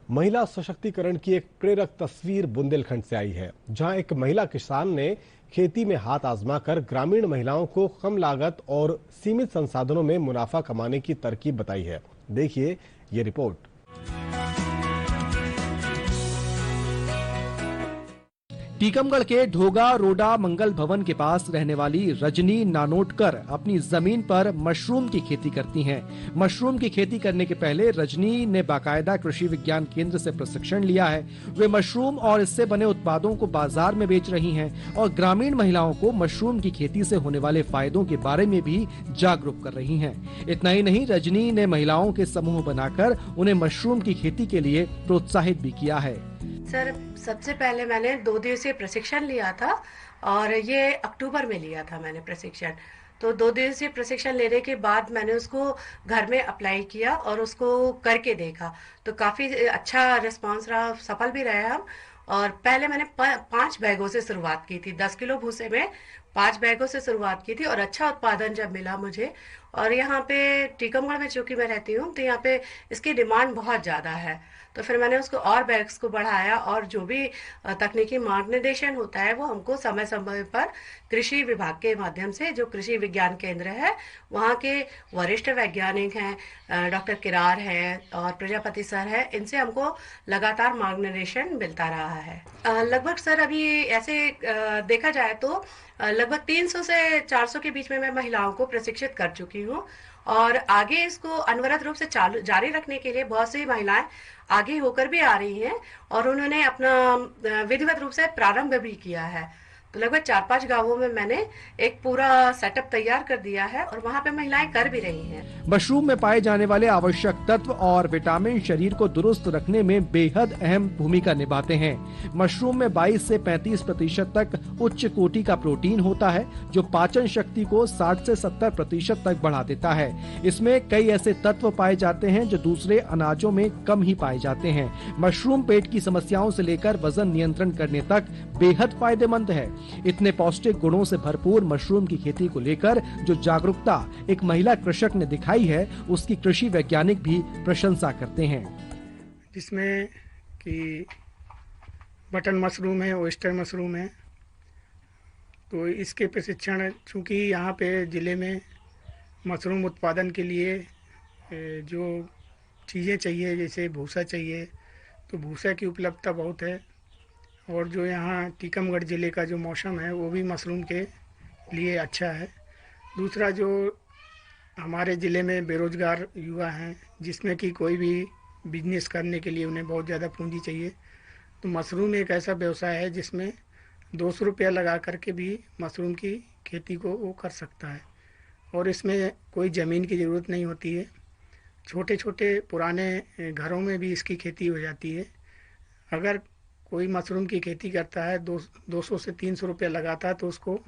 महिला सशक्तिकरण की एक प्रेरक तस्वीर बुंदेलखंड से आई है, जहां एक महिला किसान ने खेती में हाथ आजमाकर ग्रामीण महिलाओं को कम लागत और सीमित संसाधनों में मुनाफा कमाने की तरकीब बताई है। देखिए ये रिपोर्ट। टीकमगढ़ के ढोगा रोडा मंगल भवन के पास रहने वाली रजनी नानोटकर अपनी जमीन पर मशरूम की खेती करती हैं। मशरूम की खेती करने के पहले रजनी ने बाकायदा कृषि विज्ञान केंद्र से प्रशिक्षण लिया है। वे मशरूम और इससे बने उत्पादों को बाजार में बेच रही हैं और ग्रामीण महिलाओं को मशरूम की खेती से होने वाले फायदों के बारे में भी जागरूक कर रही हैं। इतना ही नहीं, रजनी ने महिलाओं के समूह बनाकर उन्हें मशरूम की खेती के लिए प्रोत्साहित भी किया है। सर, सबसे पहले मैंने 2 दिवसीय प्रशिक्षण लिया था और ये अक्टूबर में लिया था मैंने प्रशिक्षण। तो 2 दिवसीय प्रशिक्षण लेने के बाद मैंने उसको घर में अप्लाई किया और उसको करके देखा, तो काफ़ी अच्छा रिस्पांस रहा, सफल भी रहे हम। और पहले मैंने 5 बैगों से शुरुआत की थी, 10 किलो भूसे में 5 बैगों से शुरुआत की थी और अच्छा उत्पादन जब मिला मुझे। और यहाँ पे टीकमगढ़ में चूंकि मैं रहती हूँ तो यहाँ पे इसकी डिमांड बहुत ज़्यादा है, तो फिर मैंने उसको और बैग्स को बढ़ाया और जो भी तकनीकी मार्गदर्शन होता है वो हमको समय समय पर कृषि विभाग के माध्यम से, जो कृषि विज्ञान केंद्र है वहाँ के वरिष्ठ वैज्ञानिक हैं, डॉक्टर किरार हैं और प्रजापति सर है, इनसे हमको लगातार मार्गदर्शन मिलता रहा है। लगभग सर अभी ऐसे देखा जाए तो लगभग 300 से 400 के बीच में मैं महिलाओं को प्रशिक्षित कर चुकी हूँ और आगे इसको अनवरत रूप से जारी रखने के लिए बहुत सी महिलाएं आगे होकर भी आ रही हैं और उन्होंने अपना विधिवत रूप से प्रारंभ भी किया है। तो लगभग 4-5 गांवों में मैंने एक पूरा सेटअप तैयार कर दिया है और वहाँ पे महिलाएं कर भी रही हैं। मशरूम में पाए जाने वाले आवश्यक तत्व और विटामिन शरीर को दुरुस्त रखने में बेहद अहम भूमिका निभाते हैं। मशरूम में 22 से 35% तक उच्च कोटि का प्रोटीन होता है, जो पाचन शक्ति को 60 से 70% तक बढ़ा देता है। इसमें कई ऐसे तत्व पाए जाते हैं जो दूसरे अनाजों में कम ही पाए जाते हैं। मशरूम पेट की समस्याओं से लेकर वजन नियंत्रण करने तक बेहद फायदेमंद है। इतने पौष्टिक गुणों से भरपूर मशरूम की खेती को लेकर जो जागरूकता एक महिला कृषक ने दिखाई है, उसकी कृषि वैज्ञानिक भी प्रशंसा करते हैं। जिसमें कि बटन मशरूम है, ओयस्टर मशरूम है, तो इसके प्रशिक्षण चूँकि यहाँ पे ज़िले में मशरूम उत्पादन के लिए जो चीज़ें चाहिए, जैसे भूसा चाहिए, तो भूसा की उपलब्धता बहुत है। और जो यहाँ टीकमगढ़ ज़िले का जो मौसम है वो भी मशरूम के लिए अच्छा है। दूसरा, जो हमारे ज़िले में बेरोज़गार युवा हैं, जिसमें कि कोई भी बिजनेस करने के लिए उन्हें बहुत ज़्यादा पूंजी चाहिए, तो मशरूम एक ऐसा व्यवसाय है जिसमें 200 रुपया लगा करके भी मशरूम की खेती को वो कर सकता है और इसमें कोई ज़मीन की ज़रूरत नहीं होती है। छोटे छोटे पुराने घरों में भी इसकी खेती हो जाती है। अगर कोई मशरूम की खेती करता है, 200 से 300 रुपया लगाता है, तो उसको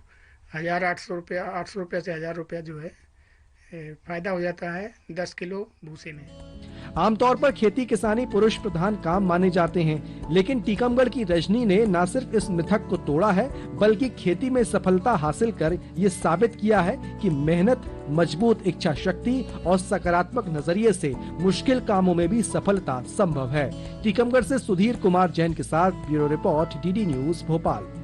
1800 रुपया, 800 रुपया से 1000 रुपया जो है फायदा हो जाता है 10 किलो भूसे में। आमतौर पर खेती किसानी पुरुष प्रधान काम माने जाते हैं, लेकिन टीकमगढ़ की रजनी ने न सिर्फ इस मिथक को तोड़ा है, बल्कि खेती में सफलता हासिल कर ये साबित किया है कि मेहनत, मजबूत इच्छा शक्ति और सकारात्मक नजरिए से मुश्किल कामों में भी सफलता संभव है। टीकमगढ़ से सुधीर कुमार जैन के साथ bureau report, DD news Bhopal.